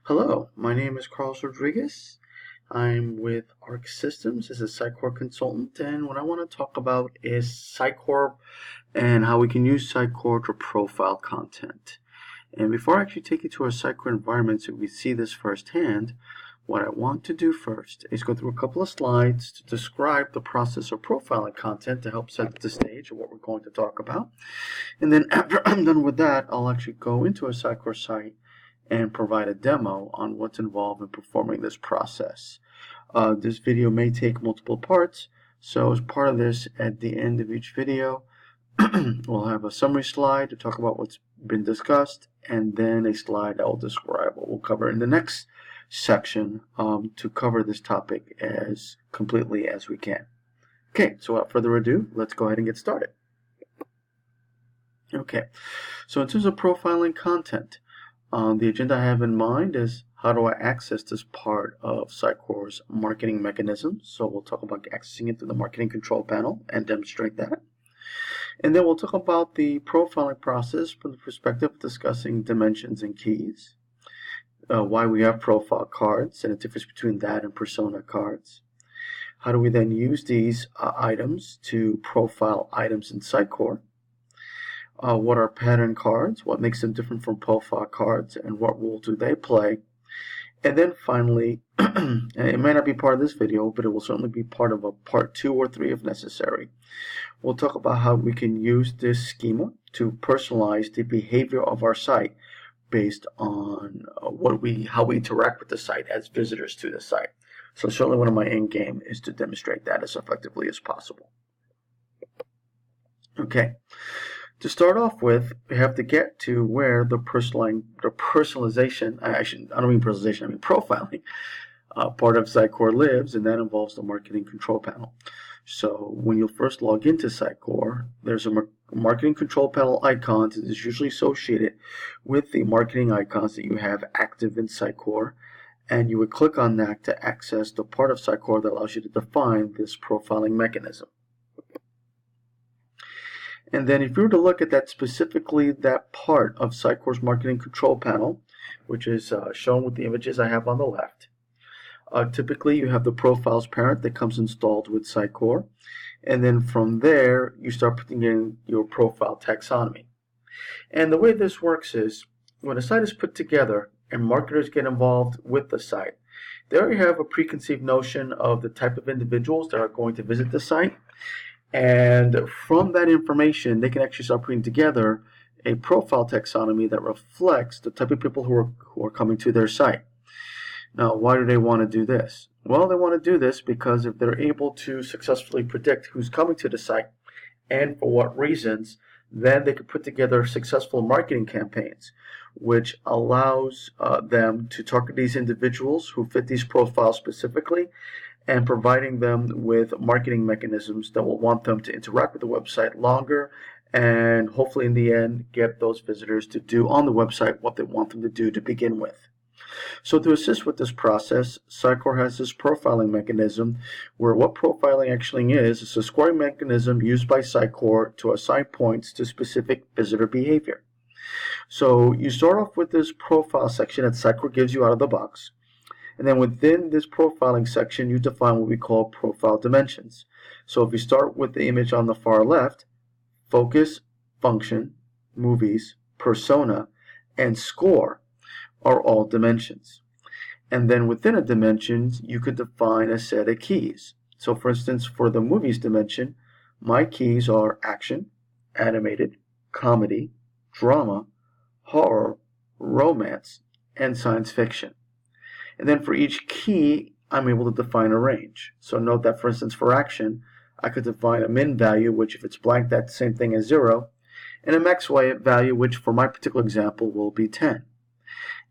Hello, my name is Carlos Rodriguez. I'm with Arke Systems as a Sitecore Consultant, and what I want to talk about is Sitecore and how we can use Sitecore to profile content. And before I actually take you to our Sitecore environment so we see this firsthand, what I want to do first is go through a couple of slides to describe the process of profiling content to help set the stage of what we're going to talk about. And then after I'm done with that, I'll actually go into a Sitecore site and provide a demo on what's involved in performing this process. This video may take multiple parts, so as part of this, at the end of each video, we'll have a summary slide to talk about what's been discussed, and then a slide that will describe what we'll cover in the next section to cover this topic as completely as we can. Okay, so without further ado, let's go ahead and get started. Okay, so in terms of profiling content, the agenda I have in mind is how do I access this part of Sitecore's marketing mechanism. So we'll talk about accessing it through the marketing control panel and demonstrate that. And then we'll talk about the profiling process from the perspective of discussing dimensions and keys, why we have profile cards and the difference between that and persona cards. How do we then use these items to profile items in Sitecore? What are pattern cards, what makes them different from profile cards, and what role do they play? And then finally, it may not be part of this video, but it will certainly be part of a part 2 or 3 if necessary. We'll talk about how we can use this schema to personalize the behavior of our site based on how we interact with the site as visitors to the site. So certainly one of my end game is to demonstrate that as effectively as possible. Okay. To start off with, we have to get to where the personalization, I don't mean personalization, I mean profiling, part of Sitecore lives, and that involves the marketing control panel. So when you'll first log into Sitecore, there's a marketing control panel icon that is usually associated with the marketing icons that you have active in Sitecore, and you would click on that to access the part of Sitecore that allows you to define this profiling mechanism. And then if you were to look at that specifically, that part of Sitecore's marketing control panel, which is shown with the images I have on the left, typically you have the profiles parent that comes installed with Sitecore. And then from there, you start putting in your profile taxonomy. And the way this works is when a site is put together and marketers get involved with the site, they already have a preconceived notion of the type of individuals that are going to visit the site. And from that information, they can actually start putting together a profile taxonomy that reflects the type of people who are coming to their site. Now, why do they want to do this? Well, they want to do this because if they're able to successfully predict who's coming to the site and for what reasons, then they can put together successful marketing campaigns, which allows them to target these individuals who fit these profiles specifically, and providing them with marketing mechanisms that will want them to interact with the website longer and hopefully in the end get those visitors to do on the website what they want them to do to begin with. So to assist with this process, Sitecore has this profiling mechanism where what profiling actually is a scoring mechanism used by Sitecore to assign points to specific visitor behavior. So you start off with this profile section that Sitecore gives you out of the box. And then within this profiling section, you define what we call profile dimensions. So if you start with the image on the far left, focus, function, movies, persona, and score are all dimensions. And then within a dimension, you could define a set of keys. So for instance, for the movies dimension, my keys are action, animated, comedy, drama, horror, romance, and science fiction. And then for each key, I'm able to define a range. So note that, for instance, for action, I could define a min value, which if it's blank, that's the same thing as 0, and a max value, which for my particular example will be 10.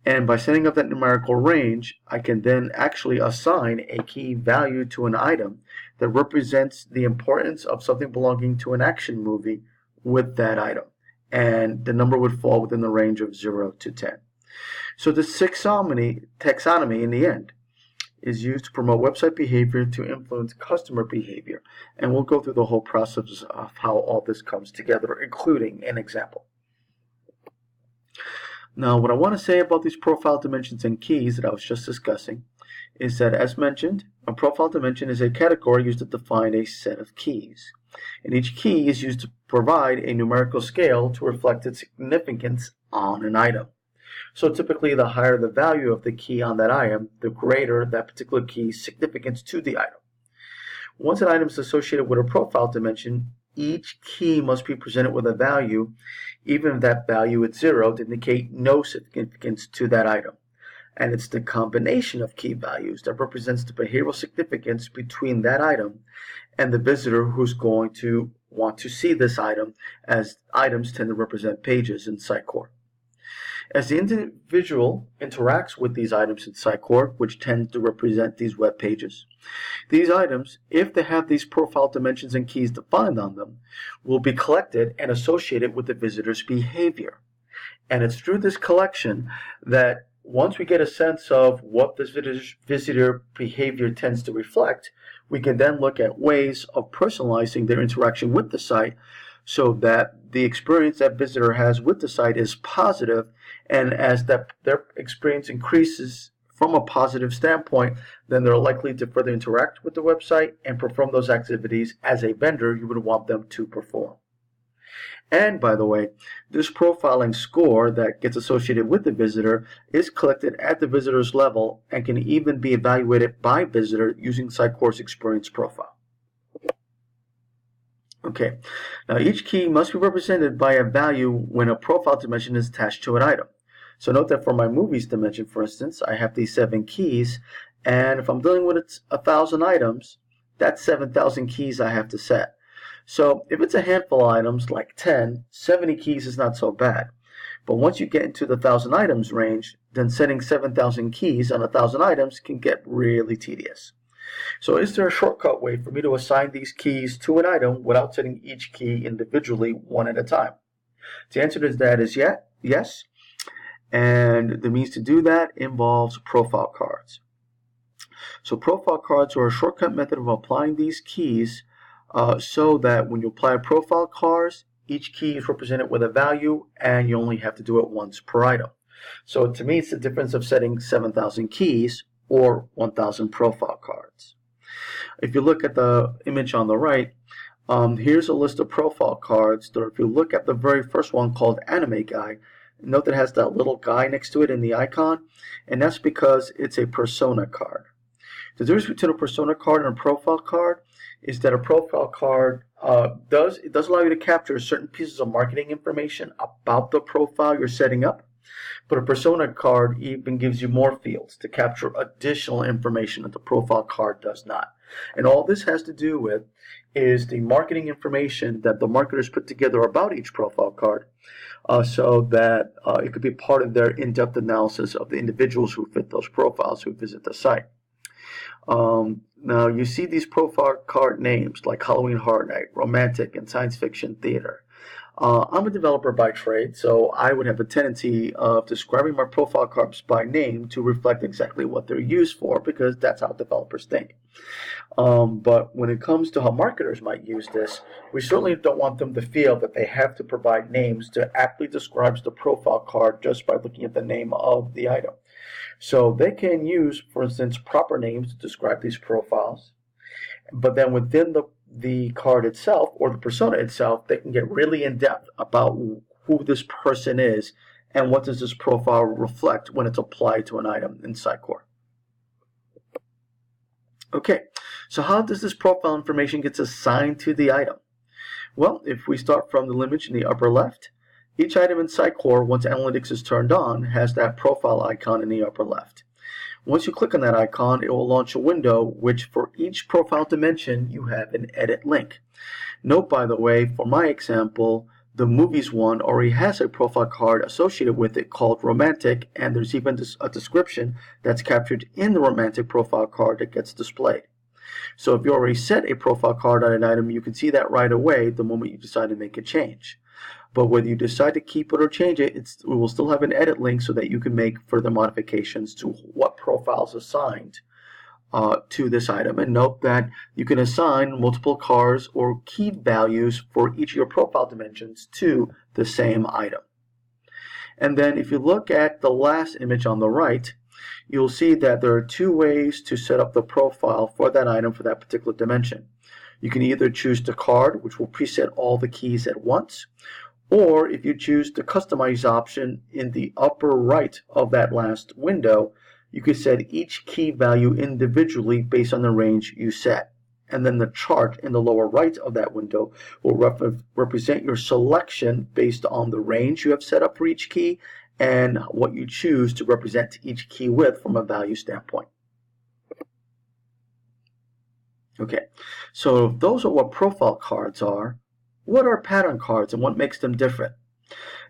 And by setting up that numerical range, I can then actually assign a key value to an item that represents the importance of something belonging to an action movie with that item. And the number would fall within the range of 0 to 10. So this taxonomy in the end is used to promote website behavior to influence customer behavior. And we'll go through the whole process of how all this comes together, including an example. Now, what I want to say about these profile dimensions and keys that I was just discussing is that, as mentioned, a profile dimension is a category used to define a set of keys. And each key is used to provide a numerical scale to reflect its significance on an item. So typically, the higher the value of the key on that item, the greater that particular key's significance to the item. Once an item is associated with a profile dimension, each key must be presented with a value, even if that value is 0, to indicate no significance to that item. And it's the combination of key values that represents the behavioral significance between that item and the visitor who's going to want to see this item, as items tend to represent pages in Sitecore. As the individual interacts with these items in Sitecore, which tend to represent these web pages, these items, if they have these profile dimensions and keys defined on them, will be collected and associated with the visitor's behavior. And it's through this collection that once we get a sense of what this visitor behavior tends to reflect, we can then look at ways of personalizing their interaction with the site so that the experience that visitor has with the site is positive, and as their experience increases from a positive standpoint, then they're likely to further interact with the website and perform those activities as a vendor you would want them to perform. And by the way, this profiling score that gets associated with the visitor is collected at the visitor's level and can even be evaluated by visitor using Sitecore's experience profile. Okay, now each key must be represented by a value when a profile dimension is attached to an item. So note that for my movies dimension, for instance, I have these 7 keys, and if I'm dealing with 1,000 items, that's 7,000 keys I have to set. So if it's a handful of items, like 10, 70 keys is not so bad. But once you get into the 1,000 items range, then setting 7,000 keys on 1,000 items can get really tedious. So is there a shortcut way for me to assign these keys to an item without setting each key individually one at a time? The answer to that is yes. And the means to do that involves profile cards. So profile cards are a shortcut method of applying these keys so that when you apply profile cards, each key is represented with a value and you only have to do it once per item. So to me, it's the difference of setting 7,000 keys or 1,000 profile cards. If you look at the image on the right, here's a list of profile cards. If you look at the very first one called Anime Guy, note that it has that little guy next to it in the icon, and that's because it's a persona card. The difference between a persona card and a profile card is that a profile card does allow you to capture certain pieces of marketing information about the profile you're setting up, but a persona card even gives you more fields to capture additional information that the profile card does not. And all this has to do with is the marketing information that the marketers put together about each profile card so that it could be part of their in-depth analysis of the individuals who fit those profiles who visit the site. Now you see these profile card names like Halloween Horror Night, Romantic, and Science Fiction Theater. I'm a developer by trade, so I would have a tendency of describing my profile cards by name to reflect exactly what they're used for, because that's how developers think. But when it comes to how marketers might use this, we certainly don't want them to feel that they have to provide names to aptly describe the profile card just by looking at the name of the item. So they can use, for instance, proper names to describe these profiles, but then within the card itself or the persona itself, they can get really in depth about who this person is and what does this profile reflect when it's applied to an item in Sitecore. Okay, so how does this profile information get assigned to the item? Well, if we start from the image in the upper left, each item in Sitecore, once analytics is turned on, has that profile icon in the upper left. Once you click on that icon, it will launch a window which for each profile dimension you have an edit link. Note, by the way, for my example, the movies one already has a profile card associated with it called Romantic, and there's even a description that's captured in the Romantic profile card that gets displayed. So if you already set a profile card on an item, you can see that right away the moment you decide to make a change. But whether you decide to keep it or change it, it will still have an edit link so that you can make further modifications to what profiles assigned to this item. And note that you can assign multiple cards or key values for each of your profile dimensions to the same item. And then if you look at the last image on the right, you'll see that there are two ways to set up the profile for that item for that particular dimension. You can either choose the card, which will preset all the keys at once, or if you choose the customize option in the upper right of that last window, you can set each key value individually based on the range you set. And then the chart in the lower right of that window will represent your selection based on the range you have set up for each key and what you choose to represent each key with from a value standpoint. Okay, so those are what profile cards are. What are pattern cards and what makes them different?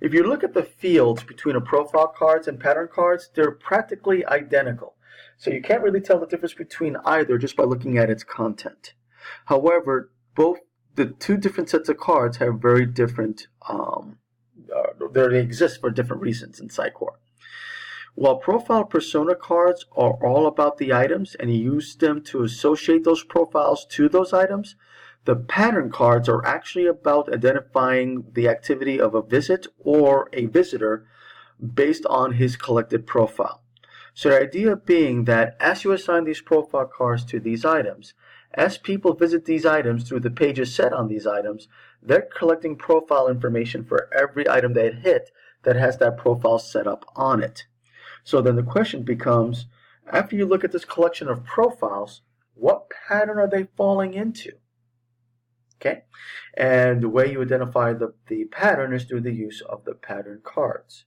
If you look at the fields between a profile cards and pattern cards, they're practically identical. So you can't really tell the difference between either just by looking at its content. However, both the two different sets of cards have very different, they exist for different reasons in Sitecore. While profile persona cards are all about the items and you use them to associate those profiles to those items, the pattern cards are actually about identifying the activity of a visit or a visitor based on his collected profile. So the idea being that as you assign these profile cards to these items, as people visit these items through the pages set on these items, they're collecting profile information for every item they hit that has that profile set up on it. So then the question becomes, after you look at this collection of profiles, what pattern are they falling into? Okay, and the way you identify the pattern is through the use of the pattern cards.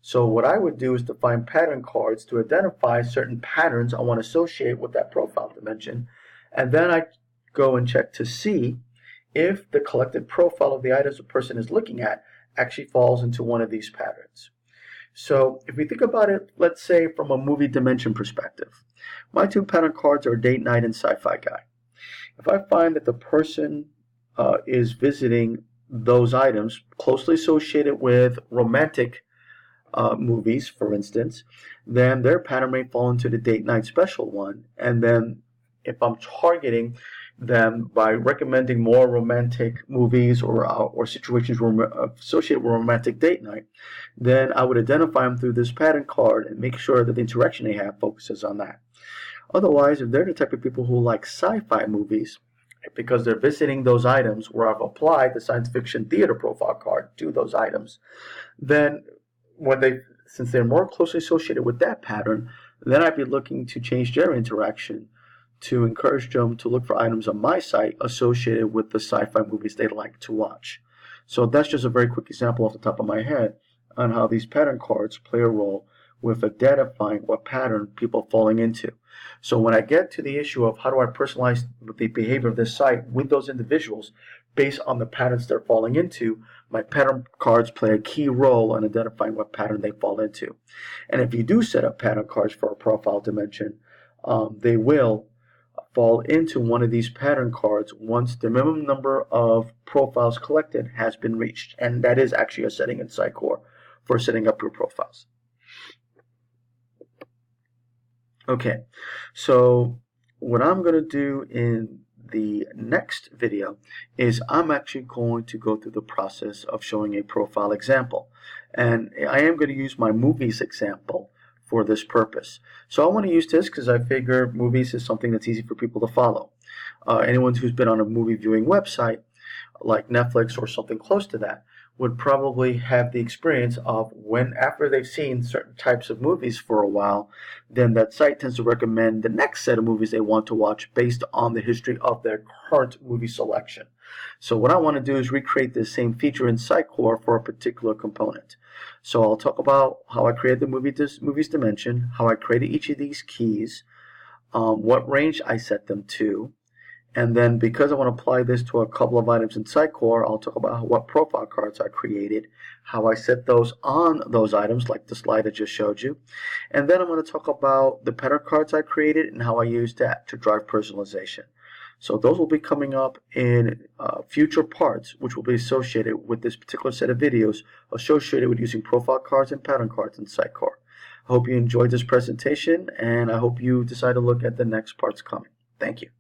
So what I would do is define pattern cards to identify certain patterns I want to associate with that profile dimension, and then I go and check to see if the collected profile of the items a person is looking at actually falls into one of these patterns. So if we think about it, let's say from a movie dimension perspective, my two pattern cards are Date Night and Sci-Fi Guy. If I find that the person is visiting those items closely associated with romantic movies, for instance, then their pattern may fall into the Date Night special one. And then if I'm targeting them by recommending more romantic movies or situations associated with romantic date night, then I would identify them through this pattern card and make sure that the interaction they have focuses on that. Otherwise, if they're the type of people who like sci-fi movies, because they're visiting those items where I've applied the science fiction theater profile card to those items, then since they're more closely associated with that pattern, then I'd be looking to change their interaction to encourage them to look for items on my site associated with the sci-fi movies they like to watch. So that's just a very quick example off the top of my head on how these pattern cards play a role with identifying what pattern people are falling into. So when I get to the issue of how do I personalize the behavior of this site with those individuals based on the patterns they're falling into, my pattern cards play a key role in identifying what pattern they fall into. And if you do set up pattern cards for a profile dimension, they will fall into one of these pattern cards once the minimum number of profiles collected has been reached. And that is actually a setting in Sitecore for setting up your profiles. Okay, so what I'm going to do in the next video is I'm actually going to go through the process of showing a profile example. And I am going to use my movies example for this purpose. So I want to use this because I figure movies is something that's easy for people to follow. Anyone who's been on a movie viewing website like Netflix or something close to that would probably have the experience of when after they've seen certain types of movies for a while, then that site tends to recommend the next set of movies they want to watch based on the history of their current movie selection. So what I want to do is recreate this same feature in Sitecore for a particular component. So I'll talk about how I created the movies dimension, how I created each of these keys, what range I set them to, and then because I want to apply this to a couple of items in Sitecore, I'll talk about what profile cards I created, how I set those on those items like the slide I just showed you. And then I'm going to talk about the pattern cards I created and how I used that to drive personalization. So those will be coming up in future parts, which will be associated with this particular set of videos associated with using profile cards and pattern cards in Sitecore. I hope you enjoyed this presentation, and I hope you decide to look at the next parts coming. Thank you.